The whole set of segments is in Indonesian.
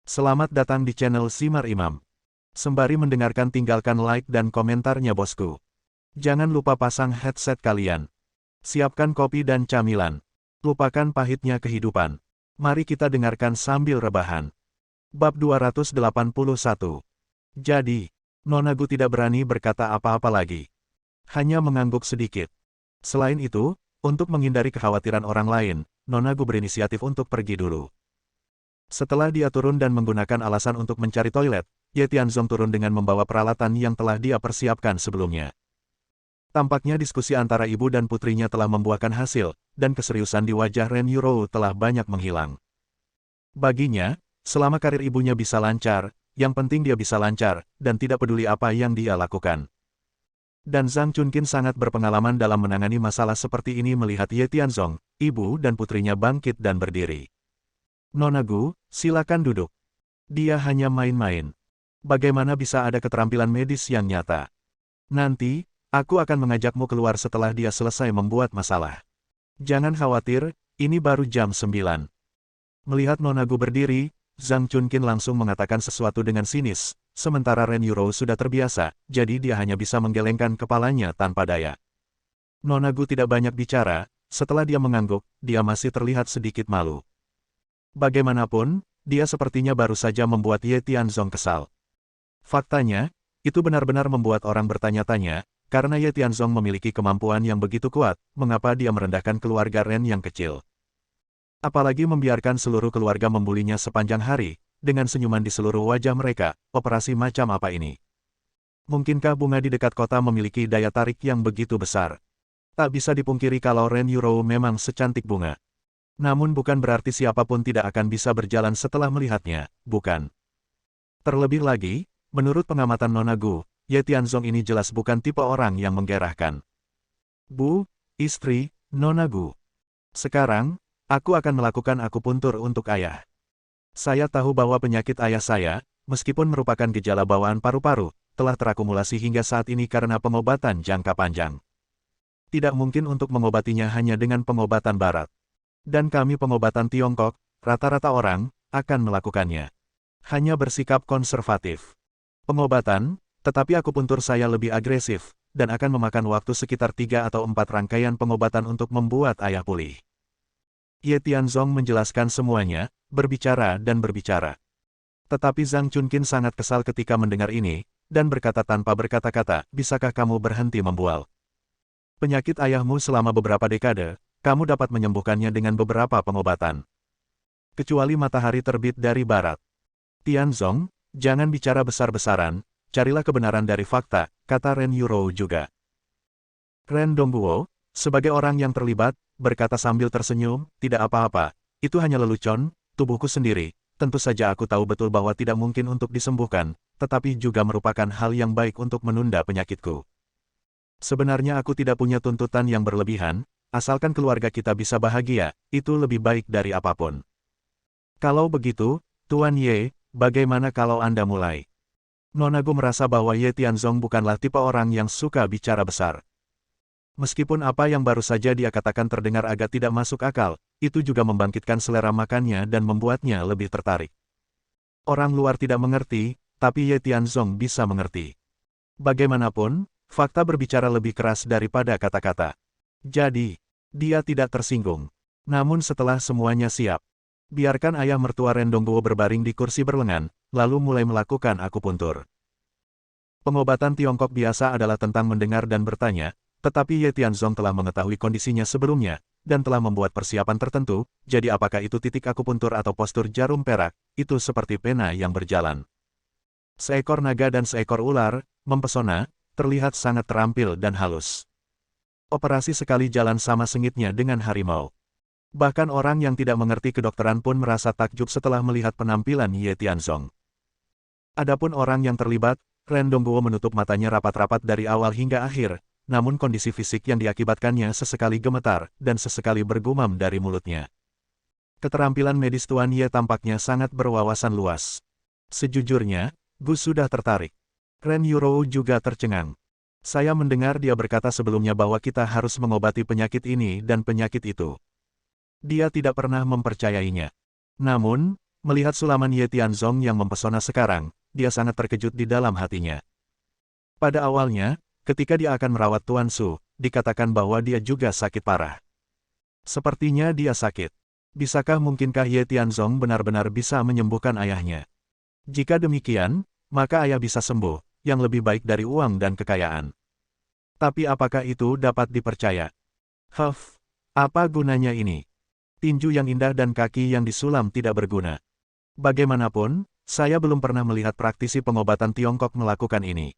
Selamat datang di channel Simar Imam. Sembari mendengarkan tinggalkan like dan komentarnya bosku. Jangan lupa pasang headset kalian. Siapkan kopi dan camilan. Lupakan pahitnya kehidupan. Mari kita dengarkan sambil rebahan. Bab 281. Jadi, Nona Gu tidak berani berkata apa-apa lagi. Hanya mengangguk sedikit. Selain itu, untuk menghindari kekhawatiran orang lain, Nona Gu berinisiatif untuk pergi dulu. Setelah dia turun dan menggunakan alasan untuk mencari toilet, Ye Tianzong turun dengan membawa peralatan yang telah dia persiapkan sebelumnya. Tampaknya diskusi antara ibu dan putrinya telah membuahkan hasil, dan keseriusan di wajah Ren Yurou telah banyak menghilang. Baginya, selama karir ibunya bisa lancar, yang penting dia bisa lancar, dan tidak peduli apa yang dia lakukan. Dan Zhang Chunqin sangat berpengalaman dalam menangani masalah seperti ini melihat Ye Tianzong, ibu dan putrinya bangkit dan berdiri. Nona Gu, silakan duduk. Dia hanya main-main. Bagaimana bisa ada keterampilan medis yang nyata? Nanti, aku akan mengajakmu keluar setelah dia selesai membuat masalah. Jangan khawatir, ini baru jam 9. Melihat Nona Gu berdiri, Zhang Chunqin langsung mengatakan sesuatu dengan sinis, sementara Ren Yurou sudah terbiasa, jadi dia hanya bisa menggelengkan kepalanya tanpa daya. Nona Gu tidak banyak bicara, setelah dia mengangguk, dia masih terlihat sedikit malu. Bagaimanapun, dia sepertinya baru saja membuat Ye Tianzong kesal. Faktanya, itu benar-benar membuat orang bertanya-tanya, karena Ye Tianzong memiliki kemampuan yang begitu kuat, mengapa dia merendahkan keluarga Ren yang kecil. Apalagi membiarkan seluruh keluarga membulinya sepanjang hari, dengan senyuman di seluruh wajah mereka, operasi macam apa ini? Mungkinkah bunga di dekat kota memiliki daya tarik yang begitu besar? Tak bisa dipungkiri kalau Ren Yurou memang secantik bunga. Namun bukan berarti siapapun tidak akan bisa berjalan setelah melihatnya, bukan? Terlebih lagi, menurut pengamatan Nona Gu, Ye Tianzong ini jelas bukan tipe orang yang menggerahkan. Bu, istri, Nona Gu. Sekarang, aku akan melakukan akupuntur untuk ayah. Saya tahu bahwa penyakit ayah saya, meskipun merupakan gejala bawaan paru-paru, telah terakumulasi hingga saat ini karena pengobatan jangka panjang. Tidak mungkin untuk mengobatinya hanya dengan pengobatan barat. Dan kami pengobatan Tiongkok, rata-rata orang, akan melakukannya. Hanya bersikap konservatif. Pengobatan, tetapi akupuntur saya lebih agresif, dan akan memakan waktu sekitar 3 atau 4 rangkaian pengobatan untuk membuat ayah pulih. Ye Tianzong menjelaskan semuanya, berbicara dan berbicara. Tetapi Zhang Chunqin sangat kesal ketika mendengar ini, dan berkata tanpa berkata-kata, bisakah kamu berhenti membual? Penyakit ayahmu selama beberapa dekade, kamu dapat menyembuhkannya dengan beberapa pengobatan. Kecuali matahari terbit dari barat. Tianzong, jangan bicara besar-besaran, carilah kebenaran dari fakta, kata Ren Yurou juga. Ren Dongguo, sebagai orang yang terlibat, berkata sambil tersenyum, tidak apa-apa, itu hanya lelucon, tubuhku sendiri, tentu saja aku tahu betul bahwa tidak mungkin untuk disembuhkan, tetapi juga merupakan hal yang baik untuk menunda penyakitku. Sebenarnya aku tidak punya tuntutan yang berlebihan, asalkan keluarga kita bisa bahagia, itu lebih baik dari apapun. Kalau begitu, Tuan Ye, bagaimana kalau Anda mulai? Nona Gu merasa bahwa Ye Tianzong bukanlah tipe orang yang suka bicara besar. Meskipun apa yang baru saja dia katakan terdengar agak tidak masuk akal, itu juga membangkitkan selera makannya dan membuatnya lebih tertarik. Orang luar tidak mengerti, tapi Ye Tianzong bisa mengerti. Bagaimanapun, fakta berbicara lebih keras daripada kata-kata. Jadi, dia tidak tersinggung. Namun setelah semuanya siap, biarkan ayah mertua Ren Dongguo berbaring di kursi berlengan, lalu mulai melakukan akupuntur. Pengobatan Tiongkok biasa adalah tentang mendengar dan bertanya, tetapi Ye Tianzong telah mengetahui kondisinya sebelumnya, dan telah membuat persiapan tertentu, jadi apakah itu titik akupuntur atau postur jarum perak, itu seperti pena yang berjalan. Seekor naga dan seekor ular, mempesona, terlihat sangat terampil dan halus. Operasi sekali jalan sama sengitnya dengan harimau. Bahkan orang yang tidak mengerti kedokteran pun merasa takjub setelah melihat penampilan Ye Tianzong. Adapun orang yang terlibat, Ren Dongguo menutup matanya rapat-rapat dari awal hingga akhir, namun kondisi fisik yang diakibatkannya sesekali gemetar, dan sesekali bergumam dari mulutnya. Keterampilan medis Tuan Ye tampaknya sangat berwawasan luas. Sejujurnya, Gu sudah tertarik. Ren Yurou juga tercengang. Saya mendengar dia berkata sebelumnya bahwa kita harus mengobati penyakit ini dan penyakit itu. Dia tidak pernah mempercayainya. Namun, Melihat sulaman Ye Tianzong yang mempesona sekarang, dia sangat terkejut di dalam hatinya. Pada awalnya, ketika dia akan merawat Tuan Su, dikatakan bahwa dia juga sakit parah. Sepertinya dia sakit. Mungkinkah Ye Tianzong benar-benar bisa menyembuhkan ayahnya? Jika demikian, maka ayah bisa sembuh, yang lebih baik dari uang dan kekayaan. Tapi apakah itu dapat dipercaya? Apa gunanya ini? Tinju yang indah dan kaki yang disulam tidak berguna. Bagaimanapun, saya belum pernah melihat praktisi pengobatan Tiongkok melakukan ini.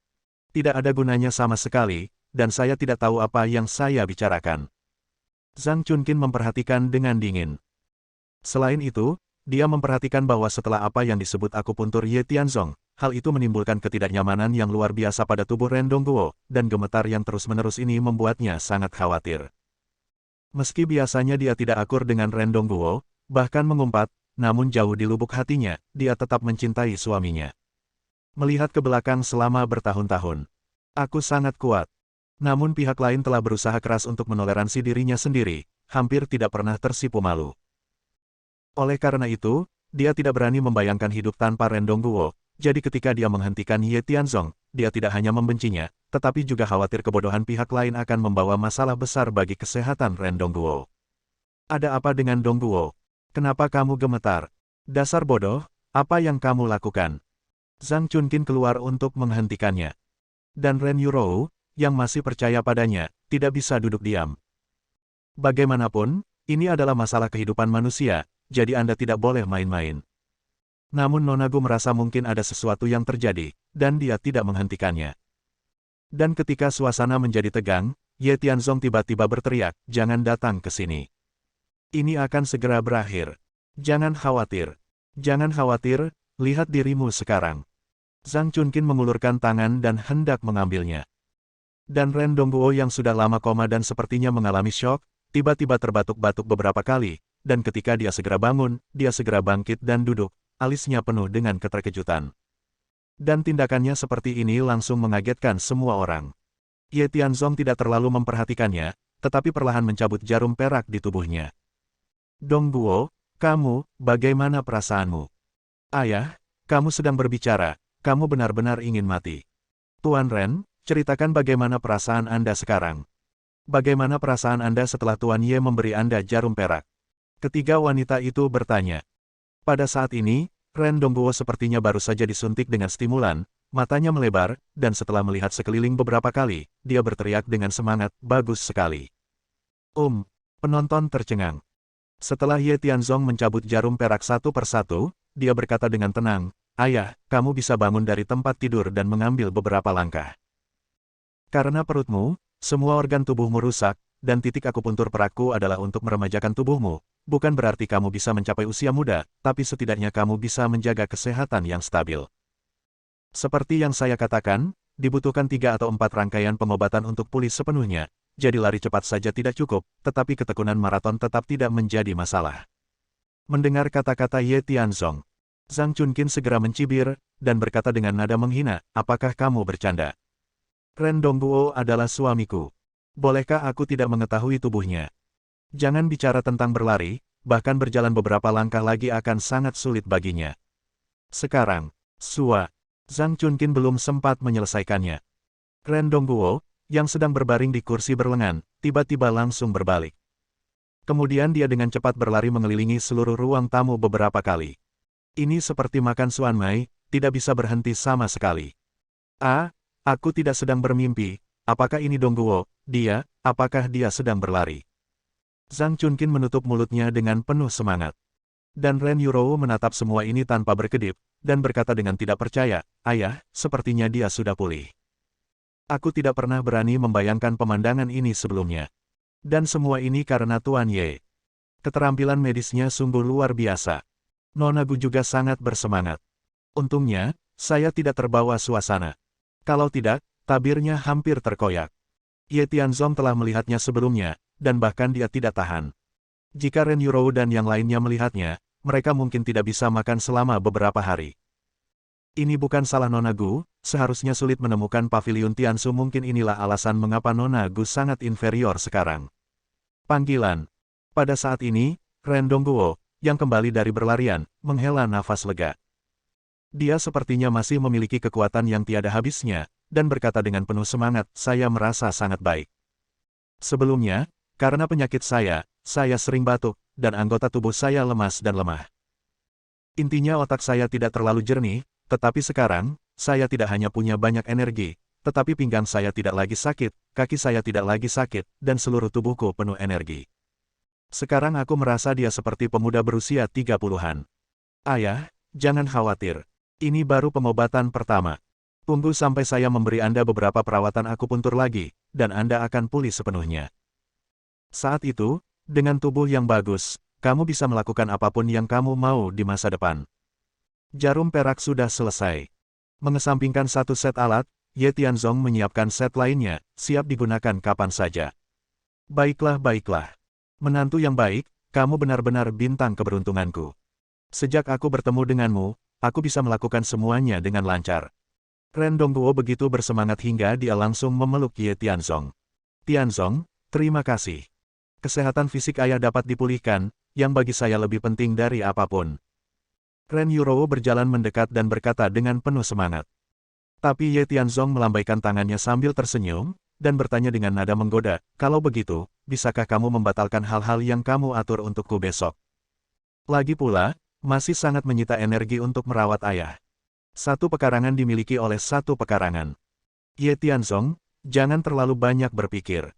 Tidak ada gunanya sama sekali, dan saya tidak tahu apa yang saya bicarakan. Zhang Chunqin memperhatikan dengan dingin. Selain itu, dia memperhatikan bahwa setelah apa yang disebut akupuntur Ye Tianzong, hal itu menimbulkan ketidaknyamanan yang luar biasa pada tubuh Ren Dongguo, dan gemetar yang terus-menerus ini membuatnya sangat khawatir. Meski biasanya dia tidak akur dengan Ren Dongguo, bahkan mengumpat, namun jauh di lubuk hatinya, dia tetap mencintai suaminya. Melihat ke belakang selama bertahun-tahun, aku sangat kuat. Namun pihak lain telah berusaha keras untuk menoleransi dirinya sendiri, hampir tidak pernah tersipu malu. Oleh karena itu, dia tidak berani membayangkan hidup tanpa Ren Dongguo, jadi ketika dia menghentikan Ye Tianzong, dia tidak hanya membencinya, tetapi juga khawatir kebodohan pihak lain akan membawa masalah besar bagi kesehatan Ren Dongguo. Ada apa dengan Dongguo? Kenapa kamu gemetar? Dasar bodoh, apa yang kamu lakukan? Zhang Chunqin keluar untuk menghentikannya. Dan Ren Yurou, yang masih percaya padanya, tidak bisa duduk diam. Bagaimanapun, ini adalah masalah kehidupan manusia, jadi Anda tidak boleh main-main. Namun Nona Gu merasa mungkin ada sesuatu yang terjadi, dan dia tidak menghentikannya. Dan ketika suasana menjadi tegang, Ye Tianzong tiba-tiba berteriak, "Jangan datang ke sini. Ini akan segera berakhir. Jangan khawatir. Jangan khawatir, lihat dirimu sekarang." Zhang Chunqin mengulurkan tangan dan hendak mengambilnya. Dan Ren Dongguo yang sudah lama koma dan sepertinya mengalami syok, tiba-tiba terbatuk-batuk beberapa kali, dan ketika dia segera bangun, dia segera bangkit dan duduk, alisnya penuh dengan keterkejutan. Dan tindakannya seperti ini langsung mengagetkan semua orang. Ye Tianzong tidak terlalu memperhatikannya, tetapi perlahan mencabut jarum perak di tubuhnya. "Dongguo, kamu, bagaimana perasaanmu?" "Ayah, kamu sedang berbicara, kamu benar-benar ingin mati." "Tuan Ren, ceritakan bagaimana perasaan Anda sekarang. Bagaimana perasaan Anda setelah Tuan Ye memberi Anda jarum perak?" Ketiga wanita itu bertanya. Pada saat ini, Ren Dongguo sepertinya baru saja disuntik dengan stimulan, matanya melebar, dan setelah melihat sekeliling beberapa kali, dia berteriak dengan semangat, "Bagus sekali." Penonton tercengang. Setelah Ye Tianzong mencabut jarum perak satu persatu, dia berkata dengan tenang, "Ayah, kamu bisa bangun dari tempat tidur dan mengambil beberapa langkah. Karena perutmu, semua organ tubuhmu rusak, dan titik akupuntur perakku adalah untuk meremajakan tubuhmu. Bukan berarti kamu bisa mencapai usia muda, tapi setidaknya kamu bisa menjaga kesehatan yang stabil. Seperti yang saya katakan, dibutuhkan 3 atau 4 rangkaian pengobatan untuk pulih sepenuhnya, jadi lari cepat saja tidak cukup, tetapi ketekunan maraton tetap tidak menjadi masalah." Mendengar kata-kata Ye Tianzong, Zhang Chunqin segera mencibir, dan berkata dengan nada menghina, "Apakah kamu bercanda? Ren Dongguo adalah suamiku. Bolehkah aku tidak mengetahui tubuhnya? Jangan bicara tentang berlari, bahkan berjalan beberapa langkah lagi akan sangat sulit baginya. Sekarang, Sua." Zhang Chunqin belum sempat menyelesaikannya. Ren Dongguo, yang sedang berbaring di kursi berlengan, tiba-tiba langsung berbalik. Kemudian dia dengan cepat berlari mengelilingi seluruh ruang tamu beberapa kali. Ini seperti makan suanmai, tidak bisa berhenti sama sekali. Aku tidak sedang bermimpi, apakah ini Dongguo, apakah dia sedang berlari?" Zhang Chunqin menutup mulutnya dengan penuh semangat. Dan Ren Yurou menatap semua ini tanpa berkedip, dan berkata dengan tidak percaya, "Ayah, sepertinya dia sudah pulih. Aku tidak pernah berani membayangkan pemandangan ini sebelumnya. Dan semua ini karena Tuan Ye. Keterampilan medisnya sungguh luar biasa. Nona Gu juga sangat bersemangat. Untungnya, saya tidak terbawa suasana. Kalau tidak, tabirnya hampir terkoyak." Ye Tianzong telah melihatnya sebelumnya, dan bahkan dia tidak tahan. Jika Ren Yurou dan yang lainnya melihatnya, mereka mungkin tidak bisa makan selama beberapa hari. Ini bukan salah Nona Gu, seharusnya sulit menemukan pavilion Tiansu, mungkin inilah alasan mengapa Nona Gu sangat inferior sekarang. Panggilan. Pada saat ini, Ren Dongguo, yang kembali dari berlarian, menghela nafas lega. Dia sepertinya masih memiliki kekuatan yang tiada habisnya, dan berkata dengan penuh semangat, saya merasa sangat baik. Sebelumnya, karena penyakit saya sering batuk, dan anggota tubuh saya lemas dan lemah. Intinya otak saya tidak terlalu jernih, tetapi sekarang, saya tidak hanya punya banyak energi, tetapi pinggang saya tidak lagi sakit, kaki saya tidak lagi sakit, dan seluruh tubuhku penuh energi. Sekarang aku merasa dia seperti pemuda berusia 30-an. Ayah, jangan khawatir. Ini baru pengobatan pertama. Tunggu sampai saya memberi Anda beberapa perawatan akupuntur lagi, dan Anda akan pulih sepenuhnya. Saat itu, dengan tubuh yang bagus, kamu bisa melakukan apapun yang kamu mau di masa depan. Jarum perak sudah selesai. Mengesampingkan satu set alat, Ye Tianzong menyiapkan set lainnya, siap digunakan kapan saja. Baiklah, baiklah. Menantu yang baik, kamu benar-benar bintang keberuntunganku. Sejak aku bertemu denganmu, aku bisa melakukan semuanya dengan lancar. Ren Dongguo begitu bersemangat hingga dia langsung memeluk Ye Tianzong. Tianzong, terima kasih. Kesehatan fisik ayah dapat dipulihkan, yang bagi saya lebih penting dari apapun. Ren Yurou berjalan mendekat dan berkata dengan penuh semangat. Tapi Ye Tianzong melambaikan tangannya sambil tersenyum, dan bertanya dengan nada menggoda, kalau begitu, bisakah kamu membatalkan hal-hal yang kamu atur untukku besok? Lagi pula, masih sangat menyita energi untuk merawat ayah. Satu pekarangan dimiliki oleh satu pekarangan. Ye Tianzong, jangan terlalu banyak berpikir.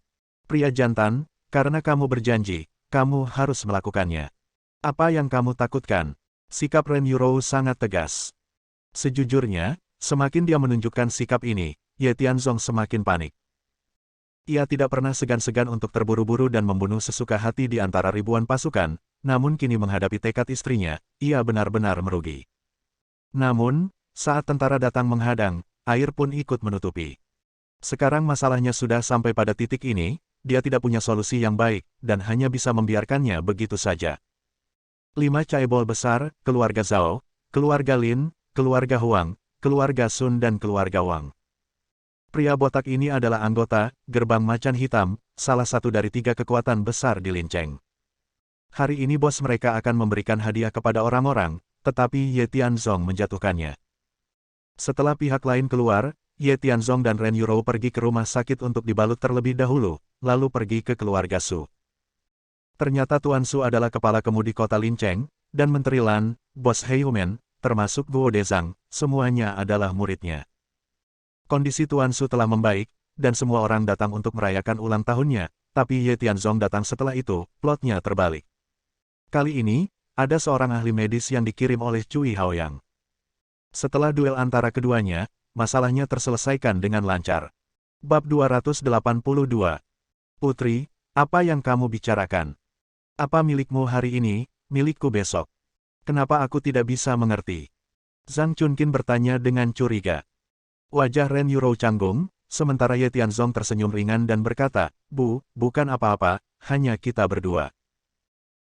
Pria jantan, karena kamu berjanji, kamu harus melakukannya. Apa yang kamu takutkan? Sikap Ren Yurou sangat tegas. Sejujurnya, semakin dia menunjukkan sikap ini, Ye Tianzong semakin panik. Ia tidak pernah segan-segan untuk terburu-buru dan membunuh sesuka hati di antara ribuan pasukan, namun kini menghadapi tekad istrinya, ia benar-benar merugi. Namun, saat tentara datang menghadang, air pun ikut menutupi. Sekarang masalahnya sudah sampai pada titik ini, dia tidak punya solusi yang baik, dan hanya bisa membiarkannya begitu saja. 5 caebol besar, keluarga Zhao, keluarga Lin, keluarga Huang, keluarga Sun dan keluarga Wang. Pria botak ini adalah anggota Gerbang Macan Hitam, salah satu dari 3 kekuatan besar di Linceng. Hari ini bos mereka akan memberikan hadiah kepada orang-orang, tetapi Ye Tianzong menjatuhkannya. Setelah pihak lain keluar, Ye Tianzong dan Ren Yurou pergi ke rumah sakit untuk dibalut terlebih dahulu, lalu pergi ke keluarga Su. Ternyata Tuan Su adalah kepala kemudi kota Linceng, dan Menteri Lan, bos Heiyumen, termasuk Guo Dezang, semuanya adalah muridnya. Kondisi Tuan Su telah membaik, dan semua orang datang untuk merayakan ulang tahunnya, tapi Ye Tianzong datang setelah itu, plotnya terbalik. Kali ini, ada seorang ahli medis yang dikirim oleh Cui Haoyang. Setelah duel antara keduanya, masalahnya terselesaikan dengan lancar. Bab 282. Putri, apa yang kamu bicarakan? Apa milikmu hari ini, milikku besok? Kenapa aku tidak bisa mengerti? Zhang Chunqin bertanya dengan curiga. Wajah Ren Yurou canggung, sementara Ye Tianzong tersenyum ringan dan berkata, bukan apa-apa, hanya kita berdua.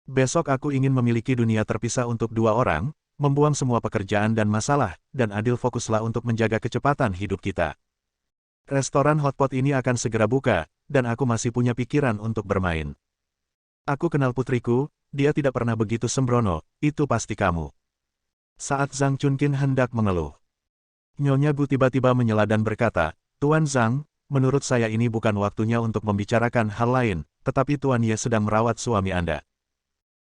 Besok aku ingin memiliki dunia terpisah untuk 2 orang, membuang semua pekerjaan dan masalah, dan adil fokuslah untuk menjaga kecepatan hidup kita. Restoran hotpot ini akan segera buka, dan aku masih punya pikiran untuk bermain. Aku kenal putriku, dia tidak pernah begitu sembrono, itu pasti kamu. Saat Zhang Chunqin hendak mengeluh, Nyonya Gu tiba-tiba menyela dan berkata, Tuan Zhang, menurut saya ini bukan waktunya untuk membicarakan hal lain, tetapi Tuan Ye sedang merawat suami Anda.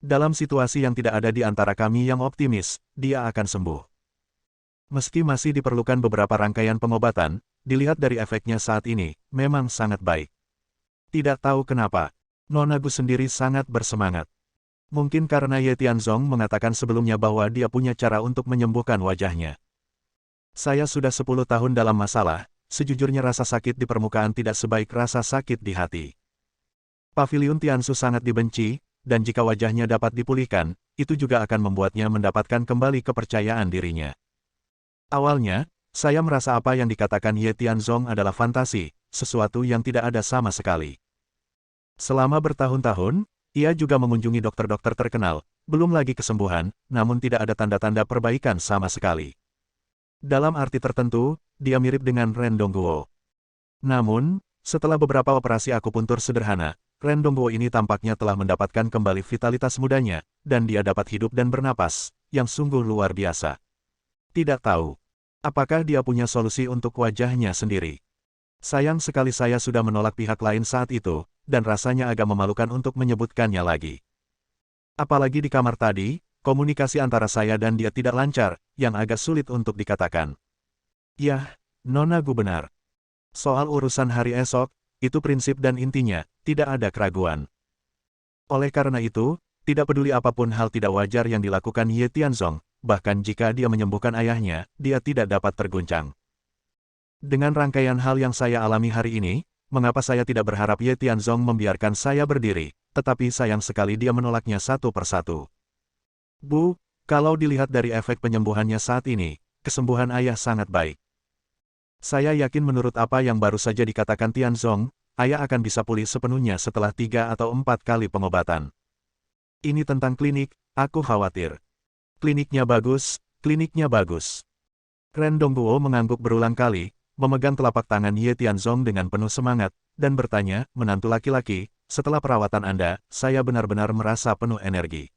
Dalam situasi yang tidak ada di antara kami yang optimis, dia akan sembuh. Meski masih diperlukan beberapa rangkaian pengobatan, dilihat dari efeknya saat ini, memang sangat baik. Tidak tahu kenapa, Nona Gu sendiri sangat bersemangat. Mungkin karena Ye Tianzong mengatakan sebelumnya bahwa dia punya cara untuk menyembuhkan wajahnya. Saya sudah 10 tahun dalam masalah, sejujurnya rasa sakit di permukaan tidak sebaik rasa sakit di hati. Paviliun Tiansu sangat dibenci, dan jika wajahnya dapat dipulihkan, itu juga akan membuatnya mendapatkan kembali kepercayaan dirinya. Awalnya, saya merasa apa yang dikatakan Ye Tianzong adalah fantasi, sesuatu yang tidak ada sama sekali. Selama bertahun-tahun, ia juga mengunjungi dokter-dokter terkenal, belum lagi kesembuhan, namun tidak ada tanda-tanda perbaikan sama sekali. Dalam arti tertentu, dia mirip dengan Ren Dongguo. Namun, setelah beberapa operasi akupuntur sederhana, Ren Dongguo ini tampaknya telah mendapatkan kembali vitalitas mudanya, dan dia dapat hidup dan bernapas, yang sungguh luar biasa. Tidak tahu. Apakah dia punya solusi untuk wajahnya sendiri? Sayang sekali saya sudah menolak pihak lain saat itu, dan rasanya agak memalukan untuk menyebutkannya lagi. Apalagi di kamar tadi, komunikasi antara saya dan dia tidak lancar, yang agak sulit untuk dikatakan. Yah, Nona Gu benar. Soal urusan hari esok, itu prinsip dan intinya, tidak ada keraguan. Oleh karena itu, tidak peduli apapun hal tidak wajar yang dilakukan Ye Tianzong, bahkan jika dia menyembuhkan ayahnya, dia tidak dapat terguncang. Dengan rangkaian hal yang saya alami hari ini, mengapa saya tidak berharap Ye Tianzong membiarkan saya berdiri, tetapi sayang sekali dia menolaknya satu persatu. Bu, kalau dilihat dari efek penyembuhannya saat ini, kesembuhan ayah sangat baik. Saya yakin menurut apa yang baru saja dikatakan Tianzong, ayah akan bisa pulih sepenuhnya setelah 3 atau 4 kali pengobatan. Ini tentang klinik, aku khawatir. Kliniknya bagus, kliniknya bagus. Ren Dongguo mengangguk berulang kali, memegang telapak tangan Ye Tianzong dengan penuh semangat, dan bertanya, menantu laki-laki, setelah perawatan Anda, saya benar-benar merasa penuh energi.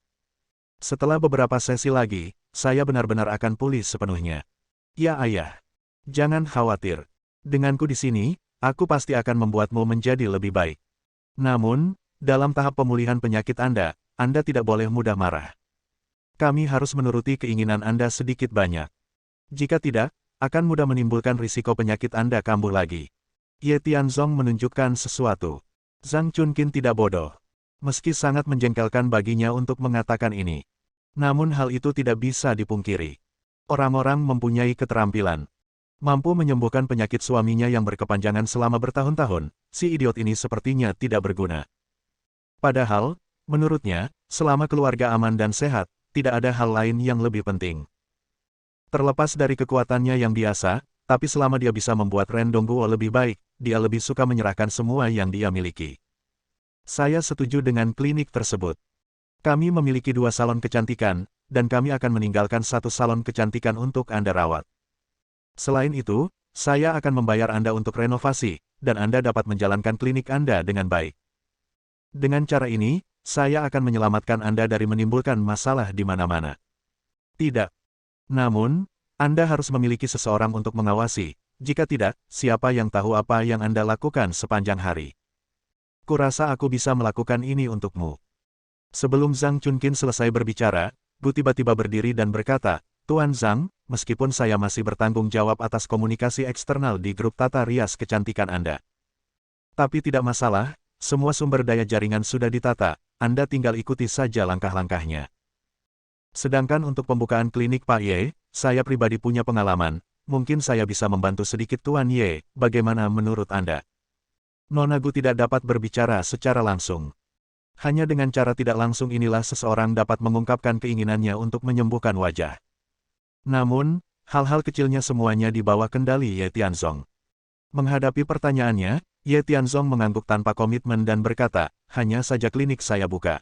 Setelah beberapa sesi lagi, saya benar-benar akan pulih sepenuhnya. Ya ayah. Jangan khawatir. Denganku di sini, aku pasti akan membuatmu menjadi lebih baik. Namun, dalam tahap pemulihan penyakit Anda tidak boleh mudah marah. Kami harus menuruti keinginan Anda sedikit banyak. Jika tidak, akan mudah menimbulkan risiko penyakit Anda kambuh lagi. Ye Tianzong menunjukkan sesuatu. Zhang Chunqin tidak bodoh. Meski sangat menjengkelkan baginya untuk mengatakan ini. Namun hal itu tidak bisa dipungkiri. Orang-orang mempunyai keterampilan. Mampu menyembuhkan penyakit suaminya yang berkepanjangan selama bertahun-tahun, si idiot ini sepertinya tidak berguna. Padahal, menurutnya, selama keluarga aman dan sehat, tidak ada hal lain yang lebih penting. Terlepas dari kekuatannya yang biasa, tapi selama dia bisa membuat Ren Dongguo lebih baik, dia lebih suka menyerahkan semua yang dia miliki. Saya setuju dengan klinik tersebut. Kami memiliki 2 salon kecantikan, dan kami akan meninggalkan 1 salon kecantikan untuk Anda rawat. Selain itu, saya akan membayar Anda untuk renovasi, dan Anda dapat menjalankan klinik Anda dengan baik. Dengan cara ini, saya akan menyelamatkan Anda dari menimbulkan masalah di mana-mana. Tidak. Namun, Anda harus memiliki seseorang untuk mengawasi, jika tidak, siapa yang tahu apa yang Anda lakukan sepanjang hari. Kurasa aku bisa melakukan ini untukmu. Sebelum Zhang Chunqin selesai berbicara, Gu tiba-tiba berdiri dan berkata, Tuan Zhang, meskipun saya masih bertanggung jawab atas komunikasi eksternal di grup tata rias kecantikan Anda. Tapi tidak masalah, semua sumber daya jaringan sudah ditata, Anda tinggal ikuti saja langkah-langkahnya. Sedangkan untuk pembukaan klinik Pak Ye, saya pribadi punya pengalaman, mungkin saya bisa membantu sedikit Tuan Ye, bagaimana menurut Anda? Nona Gu tidak dapat berbicara secara langsung. Hanya dengan cara tidak langsung inilah seseorang dapat mengungkapkan keinginannya untuk menyembuhkan wajah. Namun, hal-hal kecilnya semuanya di bawah kendali Ye Tianzong. Menghadapi pertanyaannya, Ye Tianzong mengangguk tanpa komitmen dan berkata, hanya saja klinik saya buka.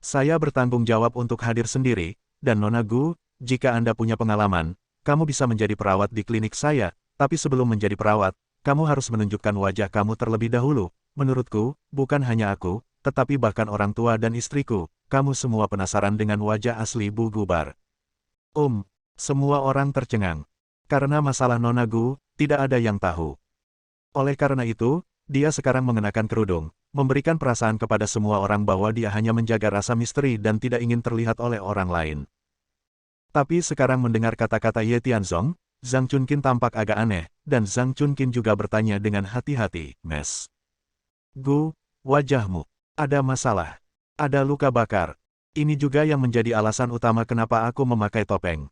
Saya bertanggung jawab untuk hadir sendiri, dan Nona Gu, jika Anda punya pengalaman, kamu bisa menjadi perawat di klinik saya, tapi sebelum menjadi perawat, kamu harus menunjukkan wajah kamu terlebih dahulu. Menurutku, bukan hanya aku, tetapi bahkan orang tua dan istriku, kamu semua penasaran dengan wajah asli Bu Gubar. Semua orang tercengang. Karena masalah Nona Gu, tidak ada yang tahu. Oleh karena itu, dia sekarang mengenakan kerudung, memberikan perasaan kepada semua orang bahwa dia hanya menjaga rasa misteri dan tidak ingin terlihat oleh orang lain. Tapi sekarang mendengar kata-kata Ye Tianzong, Zhang Chunqin tampak agak aneh, dan Zhang Chunqin juga bertanya dengan hati-hati, Mes. Gu, wajahmu. Ada masalah. Ada luka bakar. Ini juga yang menjadi alasan utama kenapa aku memakai topeng.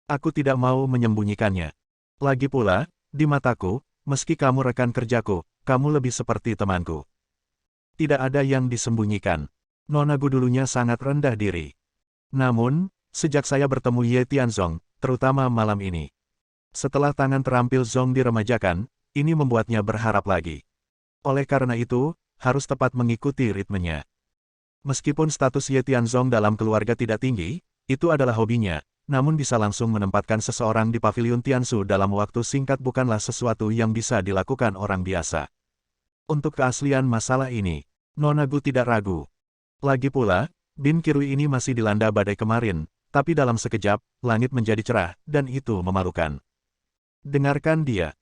Aku tidak mau menyembunyikannya. Lagi pula, di mataku, meski kamu rekan kerjaku, kamu lebih seperti temanku. Tidak ada yang disembunyikan. Nona Gu dulunya sangat rendah diri. Namun, sejak saya bertemu Ye Tianzong, terutama malam ini. Setelah tangan terampil Zong diremajakan, ini membuatnya berharap lagi. Oleh karena itu, harus tepat mengikuti ritmenya. Meskipun status Ye Tianzong dalam keluarga tidak tinggi, itu adalah hobinya, namun bisa langsung menempatkan seseorang di pavilion Tiansu dalam waktu singkat bukanlah sesuatu yang bisa dilakukan orang biasa. Untuk keaslian masalah ini, Nona Gu tidak ragu. Lagi pula, Bin Kirui ini masih dilanda badai kemarin, tapi dalam sekejap, langit menjadi cerah, dan itu memalukan. Dengarkan dia.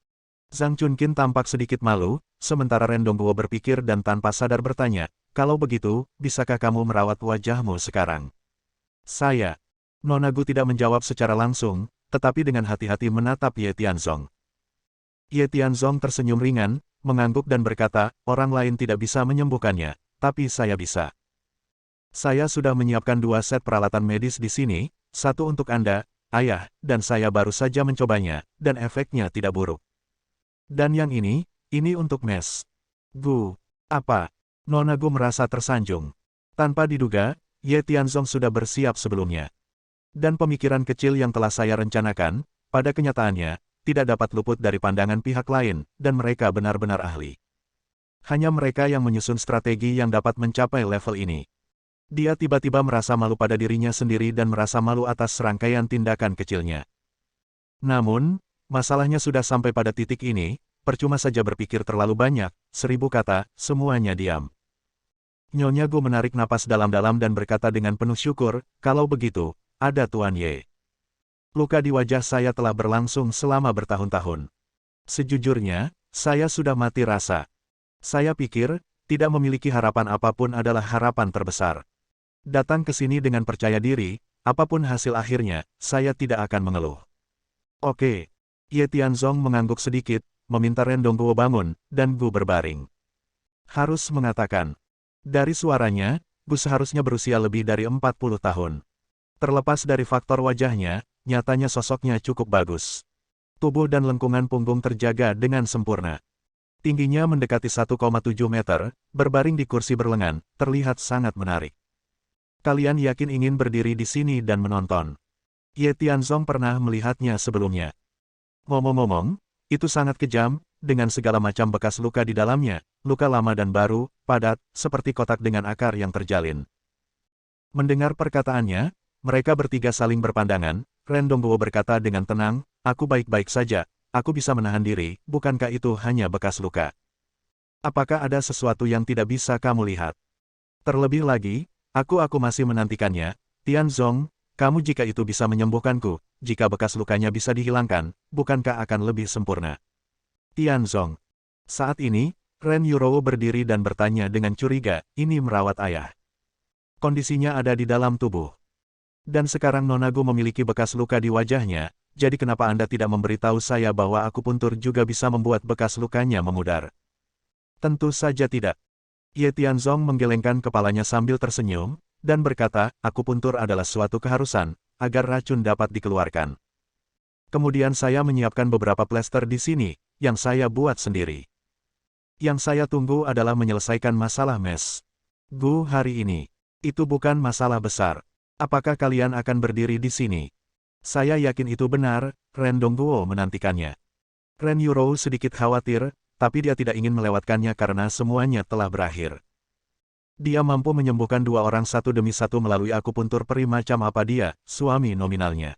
Zhang Chunqin tampak sedikit malu, sementara Ren Dongguo berpikir dan tanpa sadar bertanya, kalau begitu, bisakah kamu merawat wajahmu sekarang? Saya. Nona Gu tidak menjawab secara langsung, tetapi dengan hati-hati menatap Ye Tianzong. Ye Tianzong tersenyum ringan, mengangguk dan berkata, orang lain tidak bisa menyembuhkannya, tapi saya bisa. Saya sudah menyiapkan 2 set peralatan medis di sini, satu untuk Anda, Ayah, dan saya baru saja mencobanya, dan efeknya tidak buruk. Dan yang ini untuk Mes. Gu. Apa? Nona Gu merasa tersanjung. Tanpa diduga, Ye Tianzong sudah bersiap sebelumnya. Dan pemikiran kecil yang telah saya rencanakan, pada kenyataannya, tidak dapat luput dari pandangan pihak lain, dan mereka benar-benar ahli. Hanya mereka yang menyusun strategi yang dapat mencapai level ini. Dia tiba-tiba merasa malu pada dirinya sendiri dan merasa malu atas serangkaian tindakan kecilnya. Namun, masalahnya sudah sampai pada titik ini, percuma saja berpikir terlalu banyak, 1000 kata, semuanya diam. Nyonya Gu menarik napas dalam-dalam dan berkata dengan penuh syukur, kalau begitu, ada Tuan Ye. Luka di wajah saya telah berlangsung selama bertahun-tahun. Sejujurnya, saya sudah mati rasa. Saya pikir, tidak memiliki harapan apapun adalah harapan terbesar. Datang ke sini dengan percaya diri, apapun hasil akhirnya, saya tidak akan mengeluh. Oke. Ye Tianzong mengangguk sedikit, meminta Ren Dongguo bangun, dan Gu berbaring. Harus mengatakan. Dari suaranya, Gu seharusnya berusia lebih dari 40 tahun. Terlepas dari faktor wajahnya, nyatanya sosoknya cukup bagus. Tubuh dan lengkungan punggung terjaga dengan sempurna. Tingginya mendekati 1,7 meter, berbaring di kursi berlengan, terlihat sangat menarik. Kalian yakin ingin berdiri di sini dan menonton? Ye Tianzong pernah melihatnya sebelumnya. Ngomong-ngomong, itu sangat kejam, dengan segala macam bekas luka di dalamnya, luka lama dan baru, padat, seperti kotak dengan akar yang terjalin. Mendengar perkataannya, mereka bertiga saling berpandangan. Ren Dongguo berkata dengan tenang, aku baik-baik saja, aku bisa menahan diri, bukankah itu hanya bekas luka? Apakah ada sesuatu yang tidak bisa kamu lihat? Terlebih lagi, aku masih menantikannya. Tianzong, kamu jika itu bisa menyembuhkanku, jika bekas lukanya bisa dihilangkan, bukankah akan lebih sempurna? Tianzong. Saat ini, Ren Yurou berdiri dan bertanya dengan curiga, ini merawat ayah. Kondisinya ada di dalam tubuh. Dan sekarang Nona Gu memiliki bekas luka di wajahnya, jadi kenapa Anda tidak memberitahu saya bahwa akupuntur juga bisa membuat bekas lukanya memudar? Tentu saja tidak. Ye Tianzong menggelengkan kepalanya sambil tersenyum, dan berkata, akupuntur adalah suatu keharusan, agar racun dapat dikeluarkan. Kemudian saya menyiapkan beberapa plester di sini, yang saya buat sendiri. Yang saya tunggu adalah menyelesaikan masalah Mes. Gu hari ini. Itu bukan masalah besar. Apakah kalian akan berdiri di sini? Saya yakin itu benar, Ren Dongguo menantikannya. Ren Yurou sedikit khawatir, tapi dia tidak ingin melewatkannya karena semuanya telah berakhir. Dia mampu menyembuhkan 2 orang satu demi satu melalui akupuntur peri macam apa dia, suami nominalnya.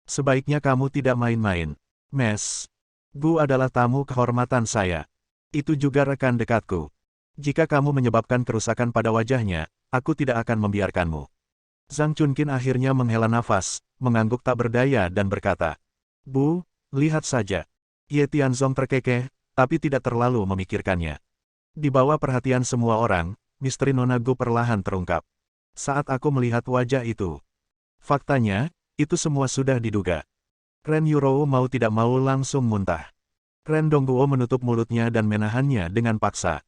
Sebaiknya kamu tidak main-main. Mes. Gu adalah tamu kehormatan saya. Itu juga rekan dekatku. Jika kamu menyebabkan kerusakan pada wajahnya, aku tidak akan membiarkanmu. Zhang Chunqin akhirnya menghela nafas, mengangguk tak berdaya dan berkata, Bu, lihat saja. Ye Tianzong terkekeh, tapi tidak terlalu memikirkannya. Di bawah perhatian semua orang, misteri Nona Gu perlahan terungkap. Saat aku melihat wajah itu. Faktanya, itu semua sudah diduga. Ren Yurou mau tidak mau langsung muntah. Ren Dongguo menutup mulutnya dan menahannya dengan paksa.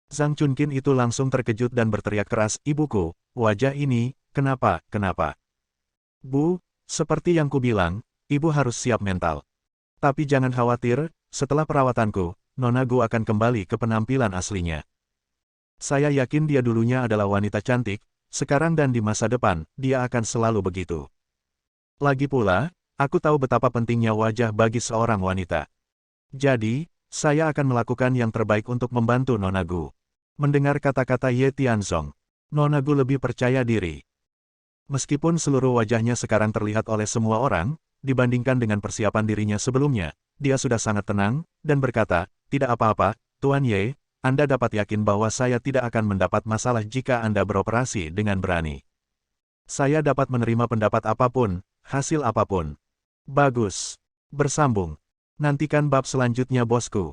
Zhang Chunqin itu langsung terkejut dan berteriak keras, ibuku, wajah ini, kenapa? Bu, seperti yang kubilang, ibu harus siap mental. Tapi jangan khawatir, setelah perawatanku, Nona Gu akan kembali ke penampilan aslinya. Saya yakin dia dulunya adalah wanita cantik, sekarang dan di masa depan, dia akan selalu begitu. Lagi pula, aku tahu betapa pentingnya wajah bagi seorang wanita. Jadi, saya akan melakukan yang terbaik untuk membantu Nona Gu. Mendengar kata-kata Ye Tianzong, Nona Gu lebih percaya diri. Meskipun seluruh wajahnya sekarang terlihat oleh semua orang, dibandingkan dengan persiapan dirinya sebelumnya, dia sudah sangat tenang, dan berkata, tidak apa-apa, Tuan Ye, Anda dapat yakin bahwa saya tidak akan mendapat masalah jika Anda beroperasi dengan berani. Saya dapat menerima pendapat apapun, hasil apapun. Bagus. Bersambung. Nantikan bab selanjutnya bosku.